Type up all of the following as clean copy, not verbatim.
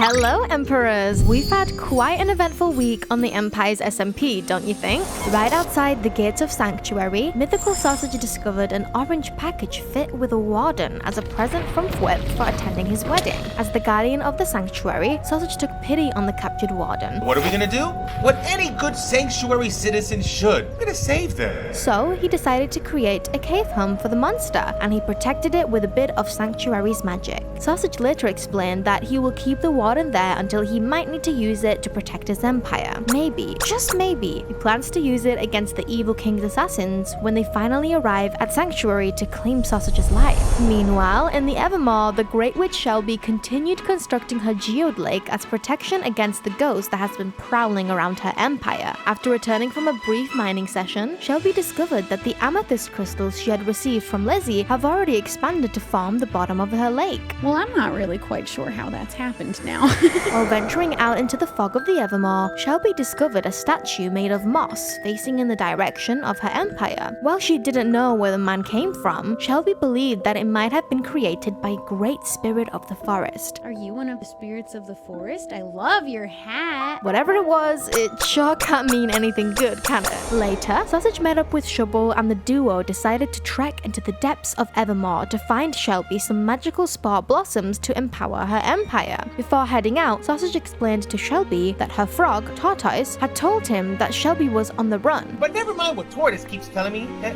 Hello, Emperors! We've had quite an eventful week on the Empire's SMP, don't you think? Right outside the gates of Sanctuary, Mythical Sausage discovered an orange package fit with a warden as a present from Fwip for attending his wedding. As the guardian of the Sanctuary, Sausage took pity on the captured warden. What are we gonna do? What any good Sanctuary citizen should. We're gonna save them. So he decided to create a cave home for the monster, and he protected it with a bit of Sanctuary's magic. Sausage later explained that he will keep the warden there until he might need to use it to protect his empire. Maybe, just maybe, he plans to use it against the evil king's assassins when they finally arrive at Sanctuary to claim Sausage's life. Meanwhile, in the Evermore, the Great Witch Shelby continued constructing her geode lake as protection against the ghost that has been prowling around her empire. After returning from a brief mining session, Shelby discovered that the amethyst crystals she had received from Lizzie have already expanded to form the bottom of her lake. Well, I'm not really quite sure how that's happened now. While venturing out into the fog of the Evermore, Shelby discovered a statue made of moss facing in the direction of her empire. While she didn't know where the man came from, Shelby believed that it might have been created by a great spirit of the forest. Are you one of the spirits of the forest? I love your hat. Whatever it was, it sure can't mean anything good, can it? Later, Sausage met up with Shubble and the duo decided to trek into the depths of Evermore to find Shelby some magical spore blossoms to empower her empire. Before heading out, Sausage explained to Shelby that her frog, Tortoise, had told him that Shelby was on the run. But never mind what Tortoise keeps telling me, that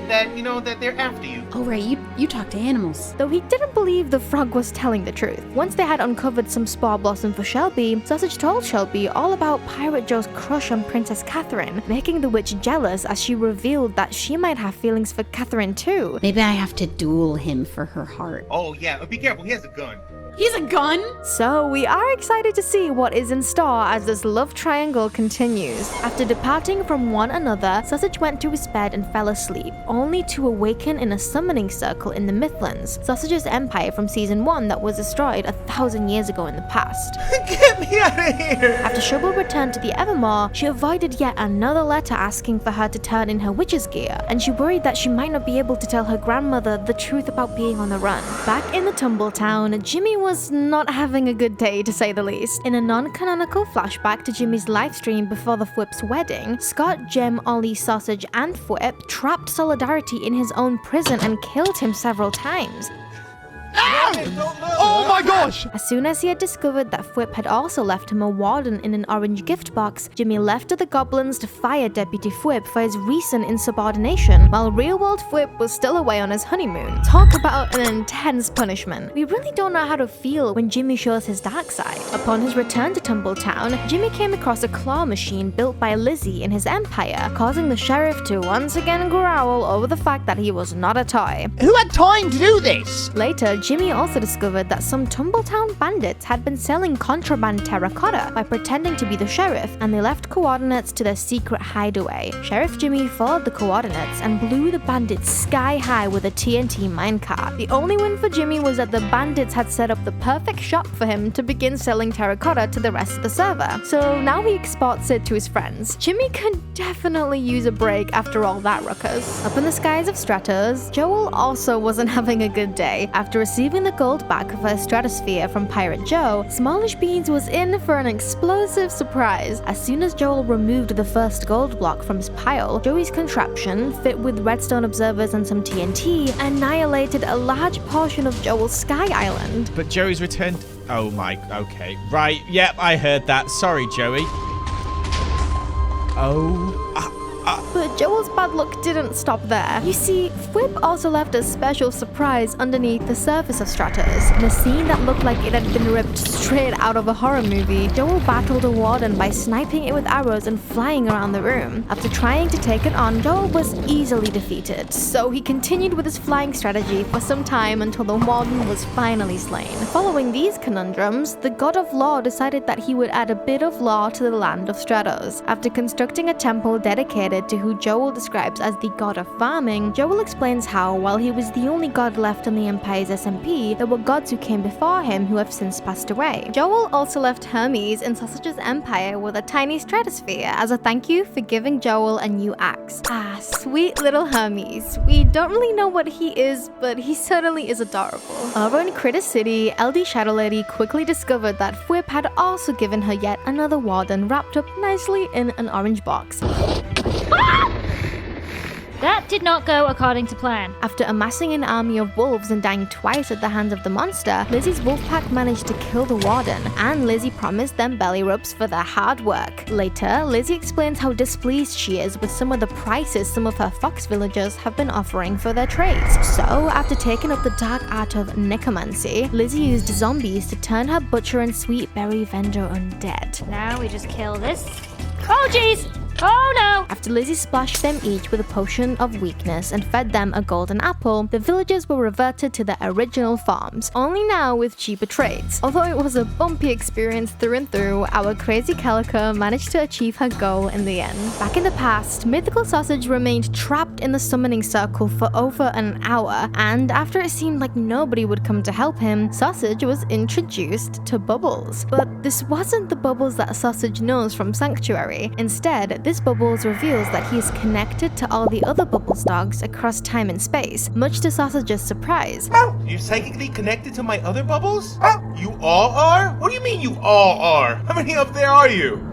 they're after you. Oh right, you talk to animals. Though he didn't believe the frog was telling the truth. Once they had uncovered some spore blossom for Shelby, Sausage told Shelby all about Pirate Joe's crush on Princess Catherine, making the witch jealous as she revealed that she might have feelings for Catherine too. Maybe I have to duel him for her heart. Oh yeah, but be careful, he has a gun. He's a gun? So we are excited to see what is in store as this love triangle continues. After departing from one another, Sausage went to his bed and fell asleep, only to awaken in a summoning circle in the Mythlands, Sausage's empire from season 1 that was destroyed 1,000 years ago in the past. Get me out of here! After Shubble returned to the Evermore, she avoided yet another letter asking for her to turn in her witch's gear, and she worried that she might not be able to tell her grandmother the truth about being on the run. Back in the Tumbletown, Jimmy was not having a good day, to say the least. In a non-canonical flashback to Jimmy's livestream before the Fwip's wedding, Scott, Jem, Ollie, Sausage, and Fwip trapped Solidarity in his own prison and killed him several times. Oh my gosh! As soon as he had discovered that Fwip had also left him a warden in an orange gift box, Jimmy left to the goblins to fire Deputy Fwip for his recent insubordination, while real-world Fwip was still away on his honeymoon. Talk about an intense punishment. We really don't know how to feel when Jimmy shows his dark side. Upon his return to Tumbletown, Jimmy came across a claw machine built by Lizzie in his empire, causing the sheriff to once again growl over the fact that he was not a toy. Who had time to do this? Later, Jimmy also discovered that some Tumbletown bandits had been selling contraband terracotta by pretending to be the sheriff, and they left coordinates to their secret hideaway. Sheriff Jimmy followed the coordinates and blew the bandits sky high with a TNT minecart. The only win for Jimmy was that the bandits had set up the perfect shop for him to begin selling terracotta to the rest of the server. So now he exports it to his friends. Jimmy could definitely use a break after all that ruckus. Up in the skies of Stratos, Joel also wasn't having a good day. After receiving the gold back of her stratosphere from Pirate Joe, Smallish Beans was in for an explosive surprise. As soon as Joel removed the first gold block from his pile, Joey's contraption, fit with redstone observers and some TNT, annihilated a large portion of Joel's Sky Island. But Joey's returned. Oh my. Okay. Right. Yep, I heard that. Sorry, Joey. Oh. But Joel's bad luck didn't stop there. You see, Fwip also left a special surprise underneath the surface of Stratos. In a scene that looked like it had been ripped straight out of a horror movie, Joel battled a warden by sniping it with arrows and flying around the room. After trying to take it on, Joel was easily defeated, so he continued with his flying strategy for some time until the warden was finally slain. Following these conundrums, the God of Law decided that he would add a bit of law to the land of Stratos. After constructing a temple dedicated related to who Joel describes as the god of farming, Joel explains how, while he was the only god left on the Empire's SMP, there were gods who came before him who have since passed away. Joel also left Hermes in Sausage's empire with a tiny stratosphere as a thank you for giving Joel a new axe. Ah, sweet little Hermes. We don't really know what he is, but he certainly is adorable. Over in Critter City, LD Shadow Lady quickly discovered that Fwip had also given her yet another warden wrapped up nicely in an orange box. That did not go according to plan. After amassing an army of wolves and dying twice at the hands of the monster, Lizzie's wolf pack managed to kill the warden, and Lizzie promised them belly rubs for their hard work. Later, Lizzie explains how displeased she is with some of the prices some of her fox villagers have been offering for their trades. So, after taking up the dark art of necromancy, Lizzie used zombies to turn her butcher and sweet berry vendor undead. Now we just kill this. Oh jeez! Oh no! After Lizzie splashed them each with a potion of weakness and fed them a golden apple, the villagers were reverted to their original farms, only now with cheaper trades. Although it was a bumpy experience through and through, our crazy Calico managed to achieve her goal in the end. Back in the past, Mythical Sausage remained trapped in the summoning circle for over an hour, and after it seemed like nobody would come to help him, Sausage was introduced to Bubbles. But this wasn't the Bubbles that Sausage knows from Sanctuary. Instead, this Bubbles reveals that he is connected to all the other Bubbles dogs across time and space, much to Sausage's surprise. You're psychically connected to my other bubbles? You all are? What do you mean you all are? How many of there are you?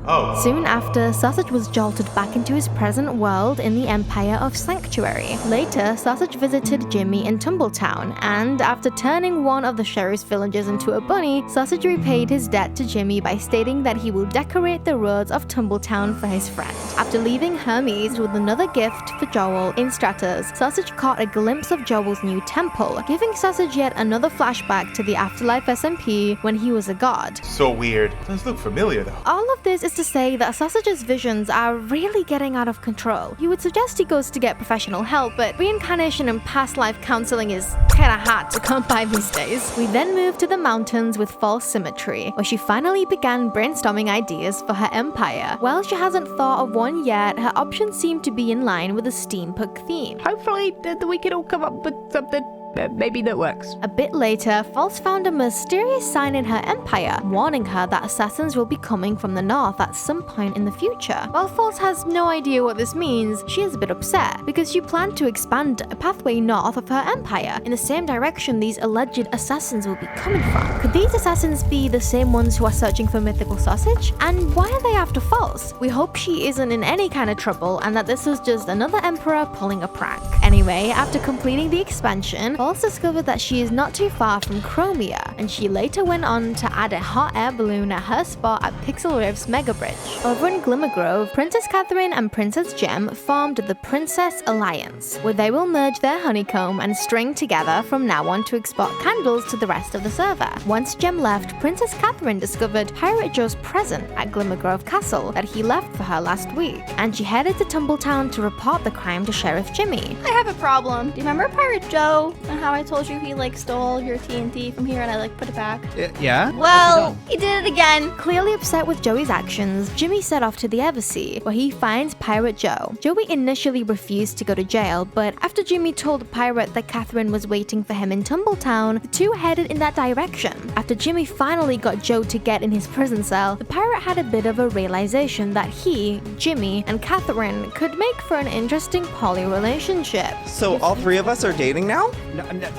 Oh. Soon after, Sausage was jolted back into his present world in the Empire of Sanctuary. Later, Sausage visited Jimmy in Tumbletown, and after turning one of the sheriff's villagers into a bunny, Sausage repaid his debt to Jimmy by stating that he will decorate the roads of Tumbletown for his friend. After leaving Hermes with another gift for Joel in Stratos, Sausage caught a glimpse of Joel's new temple, giving Sausage yet another flashback to the Afterlife SMP when he was a god. So weird. Does look familiar though. All of this is to say that Sausage's visions are really getting out of control. You would suggest he goes to get professional help, but reincarnation and past life counseling is kinda hard to come by these days. We then moved to the mountains with False Symmetry, where she finally began brainstorming ideas for her empire. While she hasn't thought of one yet, her options seem to be in line with the steampunk theme. Hopefully we can all come up with something maybe that works. A bit later, False found a mysterious sign in her empire, warning her that assassins will be coming from the north at some point in the future. While False has no idea what this means, she is a bit upset because she planned to expand a pathway north of her empire in the same direction these alleged assassins will be coming from. Could these assassins be the same ones who are searching for Mythical Sausage? And why are they after False? We hope she isn't in any kind of trouble and that this was just another emperor pulling a prank. Anyway, after completing the expansion, False discovered that she is not too far from Chromia, and she later went on to add a hot air balloon at her spot at Pixel Rift's Mega Bridge. Over in Glimmergrove, Princess Catherine and Princess Gem formed the Princess Alliance, where they will merge their honeycomb and string together from now on to export candles to the rest of the server. Once Gem left, Princess Catherine discovered Pirate Joe's present at Glimmergrove Castle that he left for her last week, and she headed to Tumbletown to report the crime to Sheriff Jimmy. I have a problem. Do you remember Pirate Joe and how I told you he stole your TNT from here and I put it back? Yeah? Well, he did it again. Clearly upset with Joey's actions, Jimmy set off to the Eversea, where he finds Pirate Joe. Joey initially refused to go to jail, but after Jimmy told the pirate that Catherine was waiting for him in Tumbletown, the two headed in that direction. After Jimmy finally got Joe to get in his prison cell, the pirate had a bit of a realization that he, Jimmy, and Catherine could make for an interesting poly relationship. So all three of us are dating now?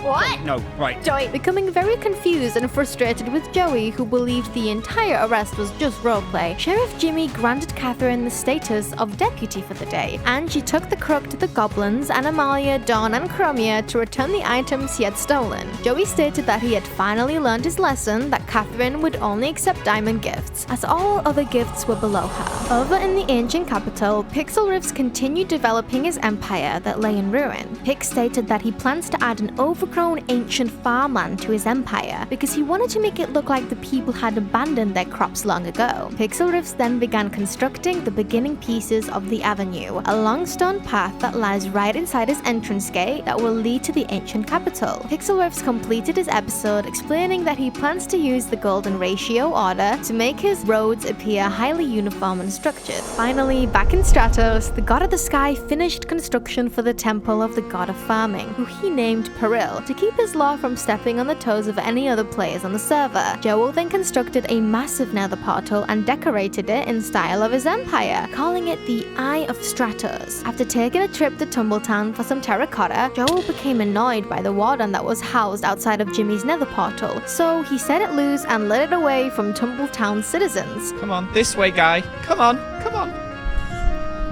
What? No, right. Joey. Becoming very confused and frustrated with Joey, who believed the entire arrest was just roleplay, Sheriff Jimmy granted Catherine the status of deputy for the day, and she took the crook to the goblins, Animalia, Dawn, and Chromia to return the items he had stolen. Joey stated that he had finally learned his lesson that Catherine would only accept diamond gifts, as all other gifts were below her. Over in the ancient capital, Pixel Rifts continued developing his empire that lay in ruin. Pix stated that he plans to add an overgrown ancient farmland to his empire because he wanted to make it look like the people had abandoned their crops long ago. Pixel Rifts then began constructing the beginning pieces of the avenue, a long stone path that lies right inside his entrance gate that will lead to the ancient capital. Pixel Rifts completed his episode explaining that he plans to use the golden ratio order to make his roads appear highly uniform and structured. Finally, back in Stratos, the god of the sky finished construction for the temple of the god of farming, who he named Peril, to keep his law from stepping on the toes of any other players on the server. Joel then constructed a massive nether portal and decorated it in style of his empire, calling it the Eye of Stratos. After taking a trip to Tumbletown for some terracotta, Joel became annoyed by the warden that was housed outside of Jimmy's nether portal, so he set it loose and lit it away from Tumbletown's citizens. Come on, this way, guy. Come on, come on.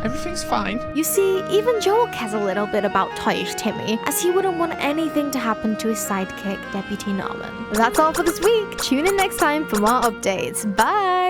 Everything's fine. You see, even Joel cares a little bit about Toyish Timmy, as he wouldn't want anything to happen to his sidekick, Deputy Norman. That's all for this week. Tune in next time for more updates. Bye!